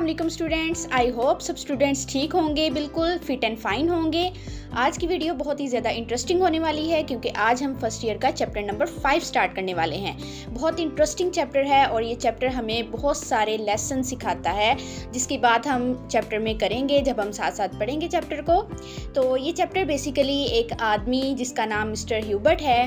अस्सलाम वालेकुम students. I hope सब स्टूडेंट्स ठीक होंगे, बिल्कुल फिट एंड फाइन होंगे। आज की वीडियो बहुत ही ज़्यादा इंटरेस्टिंग होने वाली है क्योंकि आज हम फर्स्ट ईयर का चैप्टर नंबर 5 स्टार्ट करने वाले हैं। बहुत इंटरेस्टिंग चैप्टर है और ये चैप्टर हमें बहुत सारे लेसन सिखाता है जिसकी बात हम चैप्टर में करेंगे जब हम साथ साथ पढ़ेंगे चैप्टर को। तो ये चैप्टर बेसिकली एक आदमी जिसका नाम मिस्टर ह्यूबर्ट है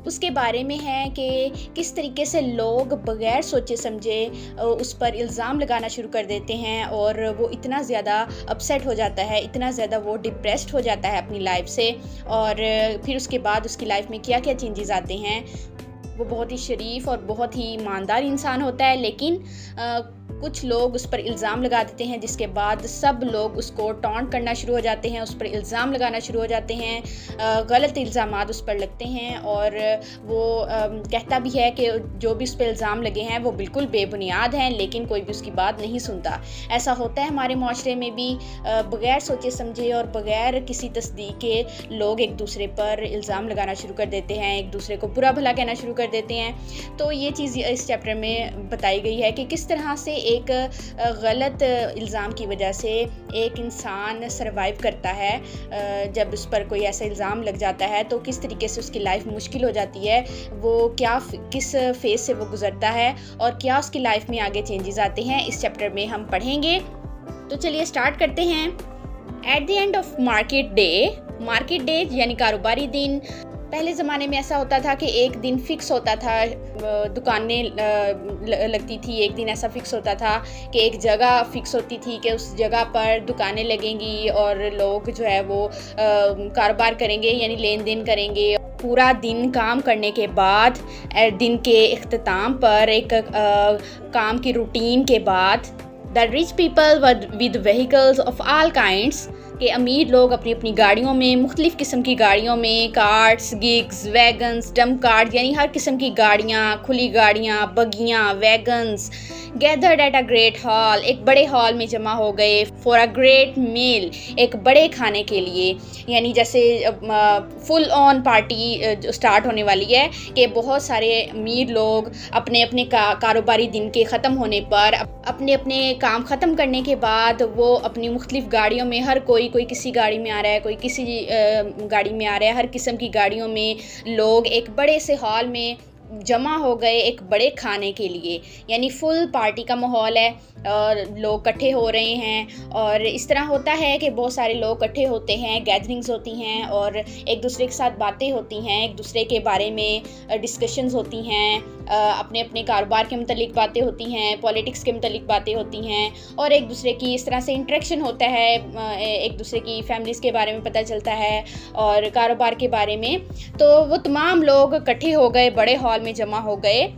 उसके बारे में है कि किस तरीके से लोग बगैर सोचे समझे उस पर इल्ज़ाम लगाना शुरू कर देते हैं और वो इतना ज़्यादा अपसेट हो जाता है, इतना ज़्यादा वो डिप्रेस्ड हो जाता है अपनी लाइफ से। और फिर उसके बाद उसकी लाइफ में क्या क्या चेंजेस आते हैं। वो बहुत ही शरीफ और बहुत ही ईमानदार इंसान होता है, लेकिन कुछ लोग उस पर इल्ज़ाम लगा देते हैं जिसके बाद सब लोग उसको टॉन्ट करना शुरू हो जाते हैं, उस पर इल्ज़ाम लगाना शुरू हो जाते हैं, गलत इल्ज़ामात उस पर लगते हैं। और वो कहता भी है कि जो भी उस पर इल्ज़ाम लगे हैं वो बिल्कुल बेबुनियाद हैं, लेकिन कोई भी उसकी बात नहीं सुनता। ऐसा होता है हमारे माशरे में भी, बग़ैर सोचे समझे और बग़ैर किसी तस्दीक के लोग एक दूसरे पर इल्ज़ाम लगाना शुरू कर देते हैं, एक दूसरे को बुरा भला कहना शुरू कर देते हैं। तो ये चीज़ इस चैप्टर में बताई गई है कि किस तरह से एक गलत इल्ज़ाम की वजह से एक इंसान सरवाइव करता है। जब उस पर कोई ऐसा इल्ज़ाम लग जाता है तो किस तरीके से उसकी लाइफ मुश्किल हो जाती है, वो किस फेज़ से वो गुज़रता है और क्या उसकी लाइफ में आगे चेंजेस आते हैं, इस चैप्टर में हम पढ़ेंगे। तो चलिए स्टार्ट करते हैं। At the end of market day यानी कारोबारी दिन। पहले ज़माने में ऐसा होता था कि एक दिन फ़िक्स होता था, दुकानें लगती थी, एक दिन ऐसा फ़िक्स होता था कि एक जगह फ़िक्स होती थी कि उस जगह पर दुकानें लगेंगी और लोग जो है वो कारोबार करेंगे यानी लेन देन करेंगे। पूरा दिन काम करने के बाद दिन के इख्तिताम पर एक काम की रूटीन के बाद the rich people with vehicles of all kinds के अमीर लोग अपनी अपनी गाड़ियों में, मुख्तलिफ़ किस्म की गाड़ियों में, carts, gigs, wagons, dump cart यानी हर किस्म की गाड़ियाँ, खुली गाड़ियाँ, बगियाँ, wagons gathered at a great hall, एक बड़े हॉल में जमा हो गए फॉर अ ग्रेट मील, एक बड़े खाने के लिए। यानी जैसे फुल ऑन पार्टी स्टार्ट होने वाली है कि बहुत सारे अमीर लोग अपने अपने कारोबारी दिन के ख़त्म होने पर, अपने अपने काम ख़त्म करने के बाद वो अपनी मुख्तलिफ़ गाड़ियों में, हर कोई किसी गाड़ी में आ रहा है, कोई किसी गाड़ी में आ रहा है, हर किस्म की गाड़ियों में लोग एक बड़े से हॉल में जमा हो गए एक बड़े खाने के लिए। यानी फुल पार्टी का माहौल है और लोग इकट्ठे हो रहे हैं। और इस तरह होता है कि बहुत सारे लोग इकट्ठे होते हैं, गैदरिंग्स होती हैं और एक दूसरे के साथ बातें होती हैं, एक दूसरे के बारे में डिस्कशंस होती हैं, अपने अपने कारोबार के मुतल्लिक बातें होती हैं, पॉलिटिक्स के मुतल्लिक बातें होती हैं और एक दूसरे की इस तरह से इंटरेक्शन होता है, एक दूसरे की फैमिलीज़ के बारे में पता चलता है और कारोबार के बारे में। तो वो तमाम लोग इकट्ठे हो गए, बड़े हॉल में जमा हो गए।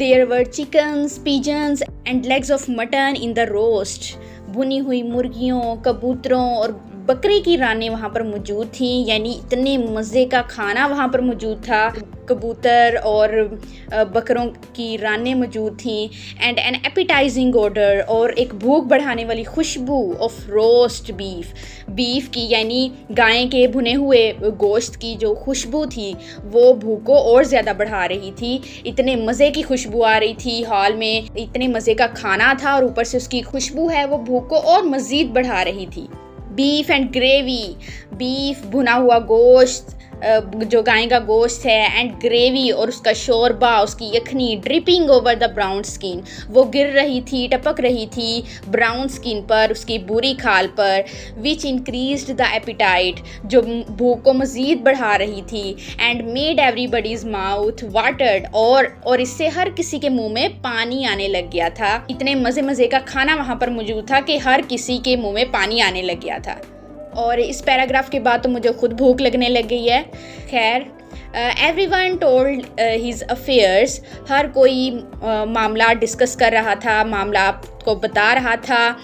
There were chickens, pigeons and legs of mutton in the roast. भुनी हुई मुर्गियों, कबूतरों और बकरी की रानें वहाँ पर मौजूद थी। यानी इतने मज़े का खाना वहाँ पर मौजूद था, कबूतर और बकरों की रानें मौजूद थीं। एंड एन एपिटाइजिंग ऑर्डर, और एक भूख बढ़ाने वाली खुशबू ऑफ रोस्ट बीफ की यानी गाय के भुने हुए गोश्त की जो खुशबू थी वो भूख को और ज़्यादा बढ़ा रही थी। इतने मज़े की खुशबू आ रही थी हॉल में, इतने मज़े का खाना था और ऊपर से उसकी खुशबू है वो भूख को और मज़ीद बढ़ा रही थी। बीफ एंड ग्रेवी, बीफ भुना हुआ गोश्त जो गाय का गोश्त है, एंड ग्रेवी और उसका शोरबा, उसकी यखनी dripping over the brown skin, वो गिर रही थी, टपक रही थी ब्राउन स्किन पर, उसकी बुरी खाल पर। विच इंक्रीज्ड द एपिटाइट, जो भूख को मज़ीद बढ़ा रही थी। And made everybody's mouth watered, और इससे हर किसी के मुंह में पानी आने लग गया था। इतने मज़े का खाना वहाँ पर मौजूद था कि हर किसी के मुंह में पानी आने लग गया था। और इस पैराग्राफ के बाद तो मुझे खुद भूख लगने लग गई है। खैर, एवरीवन टोल्ड हिज अफेयर्स, हर कोई मामला डिस्कस कर रहा था, मामला को बता रहा था।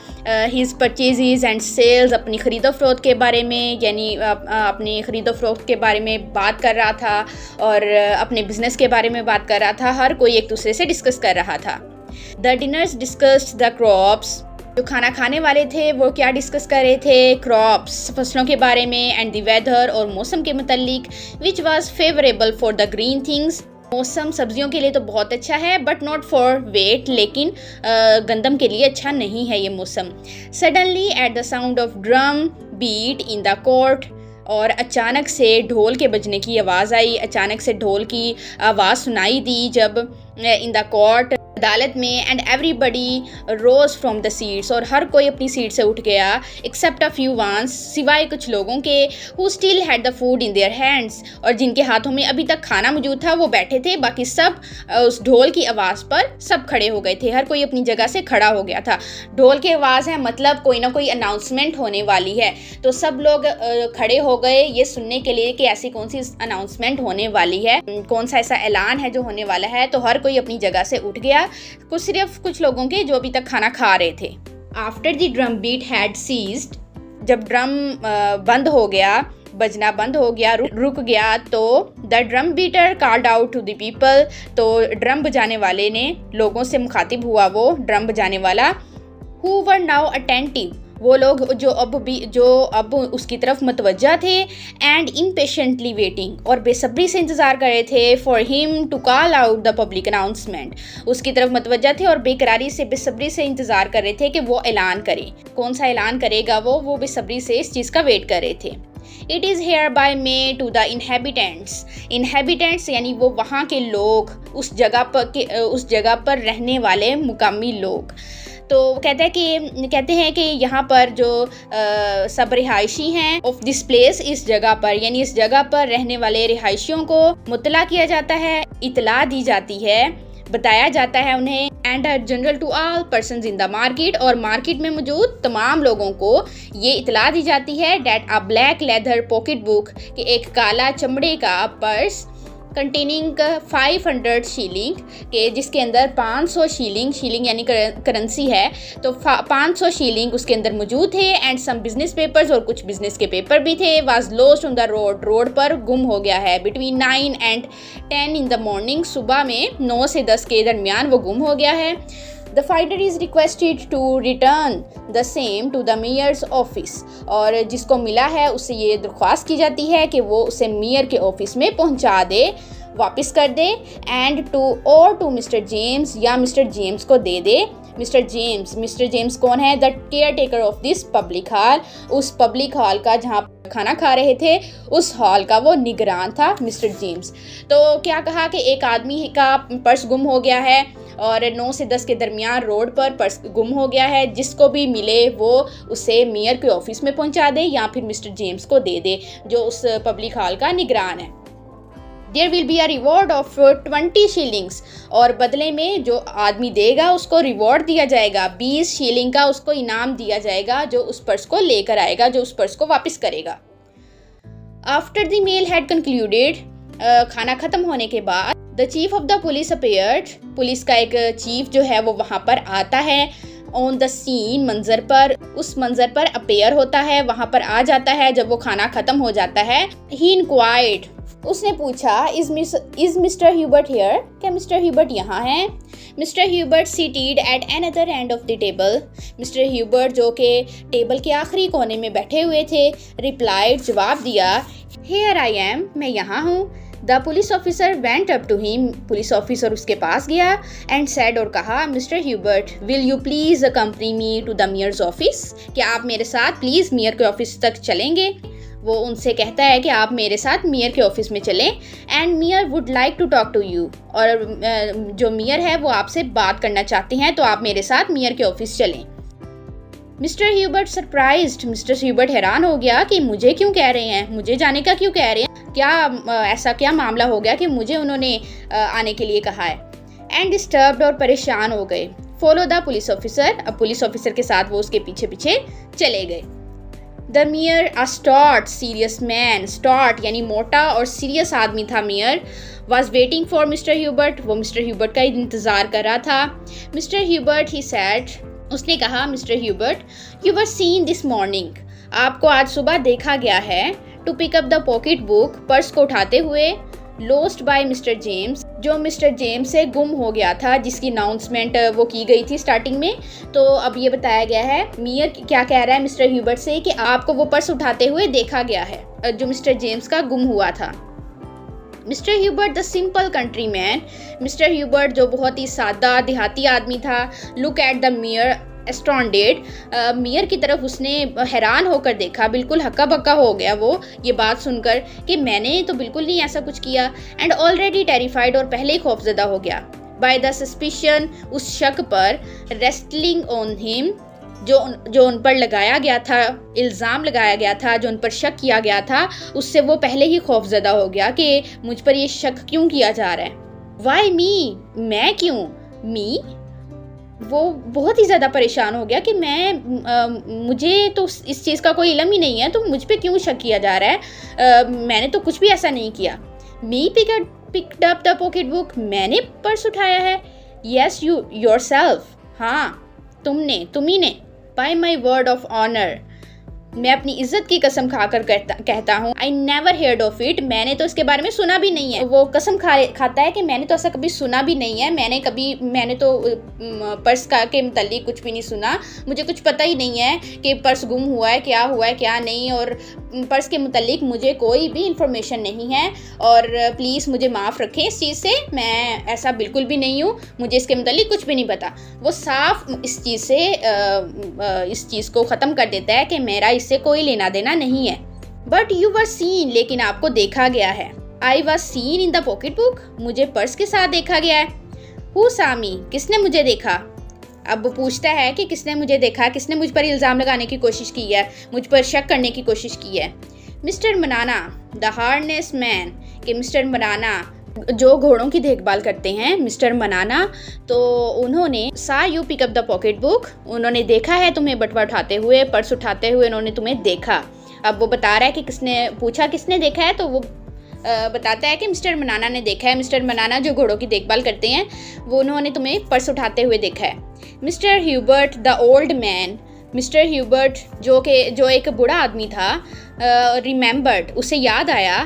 हिज परचेजेस एंड सेल्स, अपनी ख़रीदो फरोख्त के बारे में, यानी अपनी ख़रीदो फरोख्त के बारे में बात कर रहा था और अपने बिज़नेस के बारे में बात कर रहा था। हर कोई एक दूसरे से डिस्कस कर रहा था। The dinners discussed the crops, जो खाना खाने वाले थे वो क्या डिस्कस कर रहे थे, क्रॉप्स, फसलों के बारे में, एंड द वेदर, और मौसम के मुतल्लिक, which was favourable for the green things, मौसम सब्जियों के लिए तो बहुत अच्छा है बट नॉट फॉर वेट, लेकिन गंदम के लिए अच्छा नहीं है ये मौसम। Suddenly at the sound of drum beat in the court, और अचानक से ढोल के बजने की आवाज़ आई, अचानक से ढोल की आवाज़ सुनाई दी जब इन द कोर्ट, अदालत में। And everybody rose from the seats, और हर कोई अपनी सीट से उठ गया एक्सेप्ट अ फ्यू वंस, सिवाय कुछ लोगों के, who still had the food in their hands, और जिनके हाथों में अभी तक खाना मौजूद था वो बैठे थे। बाकी सब उस ढोल की आवाज़ पर सब खड़े हो गए थे, हर कोई अपनी जगह से खड़ा हो गया था। ढोल की आवाज़ है मतलब कोई ना कोई अनाउंसमेंट होने वाली है, तो सब लोग खड़े हो गए ये सुनने के लिए कि ऐसी कौन सी अनाउंसमेंट होने वाली है, कौन सा ऐसा ऐलान है जो होने वाला है। तो हर कोई अपनी जगह से उठ गया, सिर्फ कुछ लोगों के जो अभी तक खाना खा रहे थे। After the drum beat had ceased, जब ड्रम बंद हो गया, बजना बंद हो गया, रुक गया, तो the drum beater called out to the people, तो ड्रम बजाने वाले ने लोगों से मुखातिब हुआ, वो ड्रम बजाने वाला, हु वर नाउ अटेंटिव, वो लोग जो अब उसकी तरफ मतवज्जा थे, एंड इम्पेशेंटली वेटिंग, और बेसब्री से इंतज़ार कर रहे थे, for him to call out the public announcement, उसकी तरफ मतवज्जा थे और बेकरारी से बेसब्री से इंतज़ार कर रहे थे कि वो ऐलान करे। कौन सा ऐलान करेगा वो बेसब्री से इस चीज़ का वेट कर रहे थे। It is hereby may to the inhabitants यानी वो वहाँ के लोग, उस जगह पर रहने वाले मुकामी लोग। तो कहते हैं कि यहाँ पर जो सब रिहायशी हैं ऑफ दिस प्लेस, इस जगह पर यानी इस जगह पर रहने वाले रिहायशियों को मुतला किया जाता है, इतला दी जाती है, बताया जाता है उन्हें, and general to all persons in the market, और मार्केट में मौजूद तमाम लोगों को ये इतला दी जाती है, that a black leather pocket book, कि एक काला चमड़े का पर्स कंटेनिंग 500 शीलिंग, के जिसके अंदर 500 शीलिंग यानी करेंसी है, तो 500 शीलिंग उसके अंदर मौजूद थे, एंड सम बिजनेस पेपर्स, और कुछ बिजनेस के पेपर भी थे, was lost on the road पर गुम हो गया है, between 9 and 10 in the morning, सुबह में 9 से 10 के दरमियान वो गुम हो गया है। The finder is requested to return the same to the mayor's office, और जिसको मिला है उससे ये दरख्वास्त की जाती है कि वो उसे मेयर के ऑफिस में पहुंचा दे, वापस कर दे, एंड टू मिस्टर जेम्स, या मिस्टर जेम्स को दे दे। मिस्टर जेम्स कौन है? The care taker of this public hall, उस पब्लिक हॉल का जहाँ खाना खा रहे थे उस हॉल का वो निगरान था मिस्टर जेम्स। तो क्या कहा कि एक आदमी का पर्स गुम हो गया है और 9 से 10 के दरमियान रोड पर पर्स गुम हो गया है, जिसको भी मिले वो उसे मेयर के ऑफिस में पहुंचा दे या फिर मिस्टर जेम्स को दे दे जो उस पब्लिक हॉल का निगरान है। There will be a reward of 20 shillings, और बदले में जो आदमी देगा उसको रिवॉर्ड दिया जाएगा, 20 शीलिंग का उसको इनाम दिया जाएगा जो उस पर्स को लेकर आएगा, जो उस पर्स को वापस करेगा। After the meal had concluded, खाना ख़त्म होने के बाद, the chief of the police appeared, police का एक चीफ जो है वो वहाँ पर आता है, ऑन द सीन, मंजर पर, उस मंजर पर अपेयर होता है, वहाँ पर आ जाता है जब वो खाना ख़त्म हो जाता है। ही इंक्वायर्ड, उसने पूछा, इज मिस्टर ह्यूबर्ट हियर, क्या मिस्टर ह्यूबर्ट यहाँ हैं? Mister Hubert seated at another end of the table, mister Hubert जो कि टेबल के आखिरी कोने में बैठे हुए थे, रिप्लाइड, जवाब दिया, हियर आई एम, मैं यहाँ हूँ। The police officer went up to him, police officer उसके पास गया, एंड सेड, और कहा, mister Hubert will you please accompany me to the mayor's office, क्या आप मेरे साथ प्लीज़ मेयर के ऑफिस तक चलेंगे? वो उनसे कहता है कि आप मेरे साथ मेयर के ऑफिस में चलें, and mayor would like to talk to you, और जो मेयर है वो आपसे बात करना चाहते हैं, तो आप मेरे साथ मेयर के ऑफिस चलें। Mister Hubert surprised, mister Hubert हैरान हो गया कि मुझे क्यों कह रहे हैं, मुझे जाने का क्यों कह रहे हैं, क्या ऐसा क्या मामला हो गया कि मुझे उन्होंने आने के लिए कहा है। एंड डिस्टर्ब्ड, और परेशान हो गए। फॉलो द पुलिस ऑफिसर, अब पुलिस ऑफिसर के साथ वो उसके पीछे पीछे चले गए। The mayor, a stout serious man, stout यानी मोटा और सीरियस आदमी था mayor, was waiting for Mister Hubert, वो मिस्टर ह्यूबर्ट का इंतज़ार कर रहा था। मिस्टर ह्यूबर्ट, ही सैड, उसने कहा, mister Hubert, you were seen this morning, आपको आज सुबह देखा गया है, to pick up the pocket book, purse को उठाते हुए, लॉस्ट बाय मिस्टर जेम्स, जो मिस्टर जेम्स से गुम हो गया था, जिसकी अनाउंसमेंट वो की गई थी स्टार्टिंग में। तो अब ये बताया गया है, मेयर क्या कह रहा है मिस्टर ह्यूबर्ट से कि आपको वो पर्स उठाते हुए देखा गया है जो मिस्टर जेम्स का गुम हुआ था। Mister Hubert the simple country man, Mister Hubert जो बहुत ही सादा देहाती आदमी था, look at the mayor astounded, mayor की तरफ उसने हैरान होकर देखा, बिल्कुल हक्का बक्का हो गया वो ये बात सुनकर कि मैंने तो बिल्कुल नहीं ऐसा कुछ किया। एंड ऑलरेडी टेरिफाइड, और पहले ही खौफजदा हो गया। बाय द सस्पिशन, उस शक पर, रेस्टलिंग ऑन हिम, जो उन पर लगाया गया था, इल्ज़ाम लगाया गया था, जो उन पर शक किया गया था, उससे वो पहले ही खौफजदा हो गया कि मुझ पर ये शक क्यों किया जा रहा है। वाई मी, मैं क्यों, मी, वो बहुत ही ज़्यादा परेशान हो गया कि मुझे तो इस चीज़ का कोई इल्म ही नहीं है, तो मुझ पे क्यों शक किया जा रहा है, मैंने तो कुछ भी ऐसा नहीं किया। Me picked up the pocket book, मैंने पर्स उठाया है। यस यू योरसेल्फ, हाँ तुम्ही ने। By my word of honour, मैं अपनी इज्जत की कसम खाकर कहता हूँ, I never heard of it, मैंने तो इसके बारे में सुना भी नहीं है। वो कसम खाता है कि मैंने तो ऐसा कभी सुना भी नहीं है, मैंने तो पर्स के मुतालिक कुछ भी नहीं सुना, मुझे कुछ पता ही नहीं है कि पर्स गुम हुआ है क्या नहीं, और पर्स के मुतालिक मुझे कोई भी इंफॉर्मेशन नहीं है, और प्लीज़ मुझे माफ़ रखें इस चीज़ से, मैं ऐसा बिल्कुल भी नहीं हूँ, मुझे इसके मुतालिक कुछ भी नहीं पता। वो साफ इस चीज़ को ख़त्म कर देता है कि मेरा इससे कोई लेना देना नहीं है। बट यू वर सीन, लेकिन आपको देखा गया है। I was seen in the pocket book, मुझे पर्स के साथ देखा गया है। हु सामी, किसने मुझे देखा। अब वो पूछता है कि किसने मुझे देखा, किसने मुझ पर इल्ज़ाम लगाने की कोशिश की है, मुझ पर शक करने की कोशिश की है। मिस्टर मनाना द हार्नेस मैन, कि मिस्टर मनाना जो घोड़ों की देखभाल करते हैं, मिस्टर मनाना, तो उन्होंने saw you pick up the pocket book, उन्होंने देखा है तुम्हें बटवा उठाते हुए, पर्स उठाते हुए उन्होंने तुम्हें देखा। अब वो बता रहा है कि किसने देखा है, तो वो बताता है कि मिस्टर मनाना ने देखा है। मिस्टर मनाना जो घोड़ों की देखभाल करते हैं, वो उन्होंने तुम्हें पर्स उठाते हुए देखा है। Mister Hubert the old man, Mister Hubert जो एक बूढ़ा आदमी था, रिमेंबर्ड, उसे याद आया,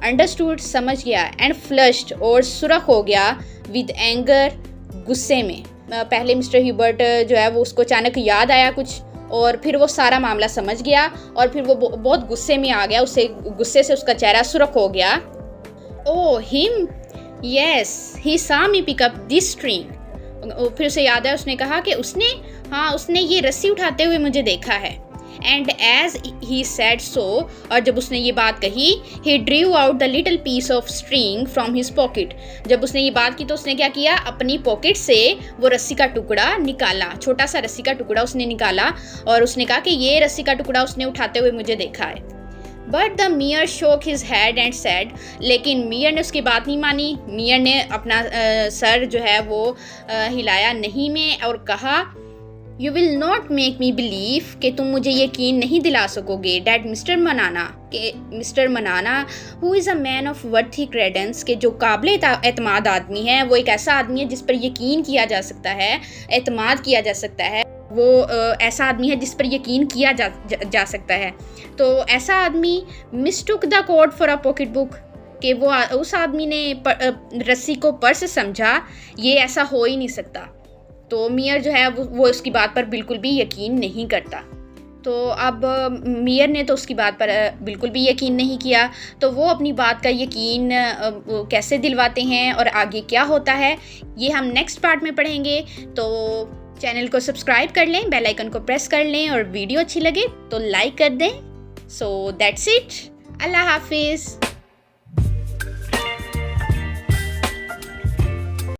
अंडरस्टूड, समझ गया, एंड फ्लश्ड, और सुरख हो गया, विद एंगर, गुस्से में। पहले मिस्टर ह्यूबर्ट जो है वो उसको अचानक याद आया कुछ, और फिर वो सारा मामला समझ गया, और फिर वो बहुत गुस्से में आ गया, गुस्से से उसका चेहरा सुरख हो गया। ओह him, yes he saw me pick up this string, फिर उसे याद है, उसने कहा कि उसने ये रस्सी उठाते हुए मुझे देखा है। And as he said so, और जब उसने ये बात कही, he drew out the little piece of string from his pocket, जब उसने ये बात की तो उसने क्या किया, अपनी पॉकेट से वो रस्सी का टुकड़ा निकाला, छोटा सा रस्सी का टुकड़ा उसने निकाला, और उसने कहा कि ये रस्सी का टुकड़ा उसने उठाते हुए मुझे देखा है। बट द मियर शोक हिज हेड एंड सेड, लेकिन मियर ने उसकी बात नहीं मानी। मियर ने अपना सर जो है वो हिलाया नहीं में, और कहा, you will not make me believe, कि तुम मुझे यकीन नहीं दिला सकोगे, डैट मिस्टर मनाना who is a man of worthy Credence, के जो काबिल एतमाद आदमी है, वो एक ऐसा आदमी है जिस पर यकीन किया जा सकता है, एतमाद किया जा सकता है, वो ऐसा आदमी है जिस पर यकीन किया जा सकता है। तो ऐसा आदमी mistook the code for a pocket book, कि वो उस आदमी ने रस्सी को पर्स समझा, ये ऐसा हो ही नहीं सकता। तो मियर जो है वो उसकी बात पर बिल्कुल भी यकीन नहीं करता। तो अब मियर ने तो उसकी बात पर बिल्कुल भी यकीन नहीं किया, तो वो अपनी बात का यकीन कैसे दिलवाते हैं और आगे क्या होता है, ये हम नेक्स्ट पार्ट में पढ़ेंगे। तो चैनल को सब्सक्राइब कर लें, बेल आइकन को प्रेस कर लें, और वीडियो अच्छी लगे तो लाइक कर दें। सो दैट्स इट, अल्लाह हाफिज़।